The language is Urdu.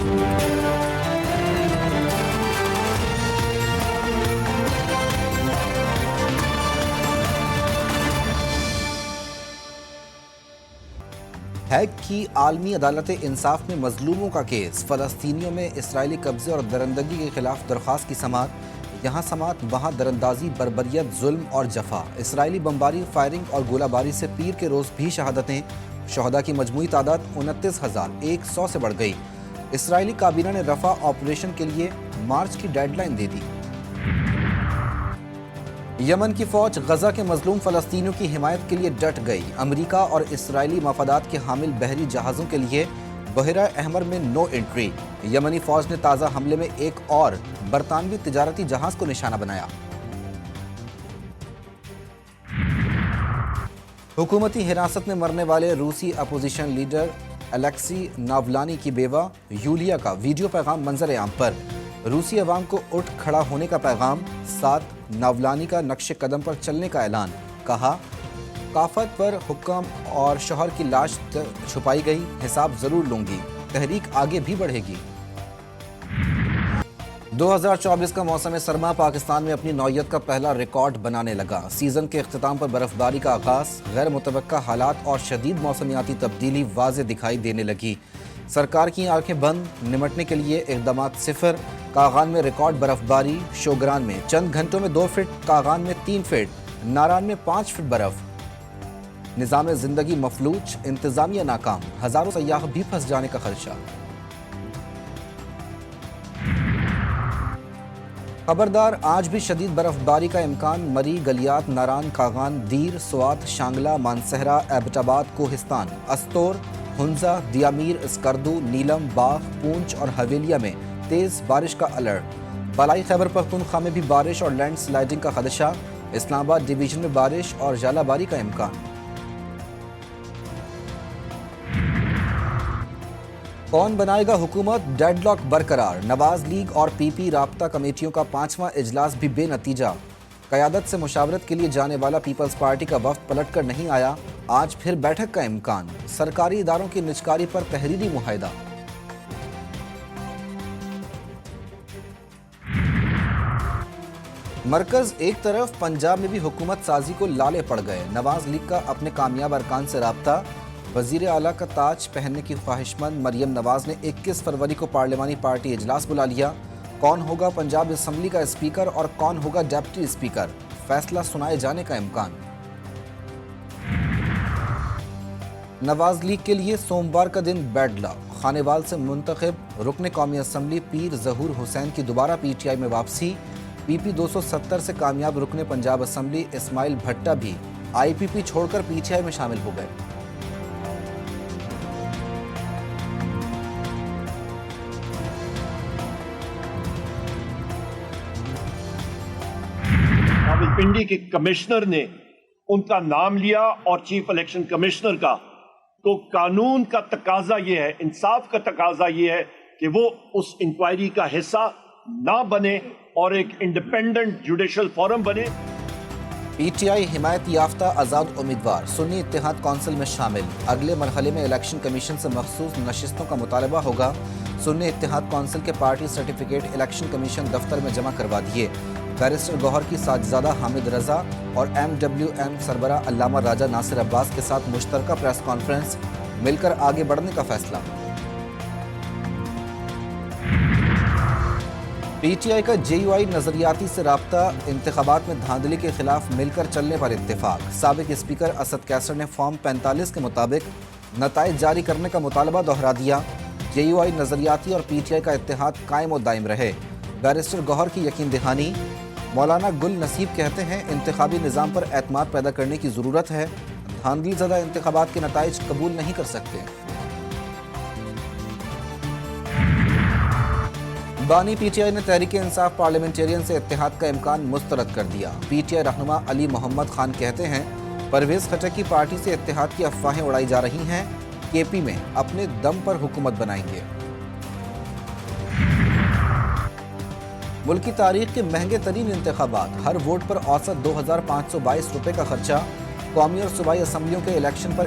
ہیگ کی عالمی عدالت انصاف میں مظلوموں کا کیس، فلسطینیوں میں اسرائیلی قبضے اور درندگی کے خلاف درخواست کی سماعت، یہاں سماعت وہاں درندازی، بربریت، ظلم اور جفا، اسرائیلی بمباری، فائرنگ اور گولہ باری سے پیر کے روز بھی شہادتیں، شہداء کی مجموعی تعداد 29,100 سے بڑھ گئی، اسرائیلی کابینہ نے رفح آپریشن کے لیے مارچ کی ڈیڈ لائن دے دی۔ یمن کی فوج غزہ کے مظلوم فلسطینیوں کی حمایت کے لیے ڈٹ گئی، امریکہ اور اسرائیلی مفادات کے حامل بحری جہازوں کے لیے بحیرہ احمر میں نو انٹری، یمنی فوج نے تازہ حملے میں ایک اور برطانوی تجارتی جہاز کو نشانہ بنایا۔ حکومتی حراست میں مرنے والے روسی اپوزیشن لیڈر الیکسی ناولانی کی بیوہ یولیا کا ویڈیو پیغام منظر عام پر، روسی عوام کو اٹھ کھڑا ہونے کا پیغام، ساتھ ناولانی کا نقش قدم پر چلنے کا اعلان، کہا کافت پر حکام اور شوہر کی لاش چھپائی گئی، حساب ضرور لوں گی، تحریک آگے بھی بڑھے گی۔ 2024 کا موسم سرما پاکستان میں اپنی نوعیت کا پہلا ریکارڈ بنانے لگا، سیزن کے اختتام پر برف باری کا آغاز، غیر متوقع حالات اور شدید موسمیاتی تبدیلی واضح دکھائی دینے لگی، سرکار کی آنکھیں بند، نمٹنے کے لیے اقدامات صفر، کاغان میں ریکارڈ برف باری، شوگران میں چند گھنٹوں میں 2 فٹ، کاغان میں 3 فٹ، ناران میں 5 فٹ برف، نظام زندگی مفلوج، انتظامیہ ناکام، ہزاروں سیاح بھی پھنس جانے کا خدشہ۔ خبردار، آج بھی شدید برف باری کا امکان، مری، گلیات، ناران، کاغان، دیر، سوات، شانگلہ، مانسہرہ، ایبٹ آباد، کوہستان، استور، ہنزا، دیامیر، اسکردو، نیلم، باغ، پونچھ اور حویلیہ میں تیز بارش کا الرٹ، بالائی خیبر پختونخوا میں بھی بارش اور لینڈ سلائیڈنگ کا خدشہ، اسلام آباد ڈویژن میں بارش اور ژالہ باری کا امکان۔ کون بنائے گا حکومت، ڈیڈ لاک برقرار، نواز لیگ اور پی پی رابطہ کمیٹیوں کا 5واں اجلاس بھی بے نتیجہ، قیادت سے مشاورت کے لیے جانے والا پیپلز پارٹی کا وفد پلٹ کر نہیں آیا، آج پھر بیٹھک کا امکان، سرکاری اداروں کی نجکاری پر تحریری معاہدہ۔ مرکز ایک طرف، پنجاب میں بھی حکومت سازی کو لالے پڑ گئے، نواز لیگ کا اپنے کامیاب ارکان سے رابطہ، وزیر اعلیٰ کا تاج پہننے کی خواہشمند مریم نواز نے 21 فروری کو پارلیمانی پارٹی اجلاس بلا لیا، کون ہوگا پنجاب اسمبلی کا اسپیکر اور کون ہوگا ڈیپٹی اسپیکر، فیصلہ سنائے جانے کا امکان۔ نواز لیگ کے لیے سوموار کا دن بیڈ لک، خانیوال سے منتخب رکن قومی اسمبلی پیر ظہور حسین کی دوبارہ پی ٹی آئی میں واپسی، پی پی 270 سے کامیاب رکن پنجاب اسمبلی اسماعیل بھٹہ بھی آئی پی پی چھوڑ کر پی ٹی آئی میں شامل ہو گئے۔ راولپنڈی کے کمشنر نے ان کا نام لیا اور چیف الیکشن کمشنر کا، تو قانون کا تقاضا یہ ہے، انصاف کا تقاضا یہ ہے کہ وہ اس انکوائری کا حصہ نہ بنے اور ایک انڈیپینڈنٹ جوڈیشل فورم بنے۔ پی ٹی آئی حمایت یافتہ آزاد امیدوار سنی اتحاد کونسل میں شامل، اگلے مرحلے میں الیکشن کمیشن سے مخصوص نشستوں کا مطالبہ ہوگا، سنی اتحاد کونسل کے پارٹی سرٹیفکیٹ الیکشن کمیشن دفتر میں جمع کروا دیے، بیرسٹر گوہر کی ساجزادہ حامد رضا اور ایم ڈبلیو ایم سربراہ علامہ راجہ ناصر عباس کے ساتھ مشترکہ پریس کانفرنس، مل کر آگے بڑھنے کا فیصلہ۔ پی ٹی آئی کا جے یو آئی نظریاتی سے رابطہ، انتخابات میں دھاندلی کے خلاف مل کر چلنے پر اتفاق، سابق اسپیکر اسد کیسر نے فارم 45 کے مطابق نتائج جاری کرنے کا مطالبہ دہرا دیا، جے یو آئی نظریاتی اور پی ٹی آئی کا اتحاد قائم و دائم رہے، بیرسٹر گوہر کی یقین دہانی، مولانا گل نصیب کہتے ہیں انتخابی نظام پر اعتماد پیدا کرنے کی ضرورت ہے، دھاندلی زدہ انتخابات کے نتائج قبول نہیں کر سکتے۔ بانی پی ٹی آئی نے تحریک انصاف پارلیمنٹیرین سے اتحاد کا امکان مسترد کر دیا، پی ٹی آئی رہنما علی محمد خان کہتے ہیں پرویز خٹک کی پارٹی سے اتحاد کی افواہیں اڑائی جا رہی ہیں، کے پی میں اپنے دم پر حکومت بنائیں گے۔ ملک کی تاریخ کے مہنگے ترین انتخابات، ہر ووٹ پر اوسط 2522 روپے کا خرچہ، قومی اور صوبائی اسمبلیوں کے الیکشن پر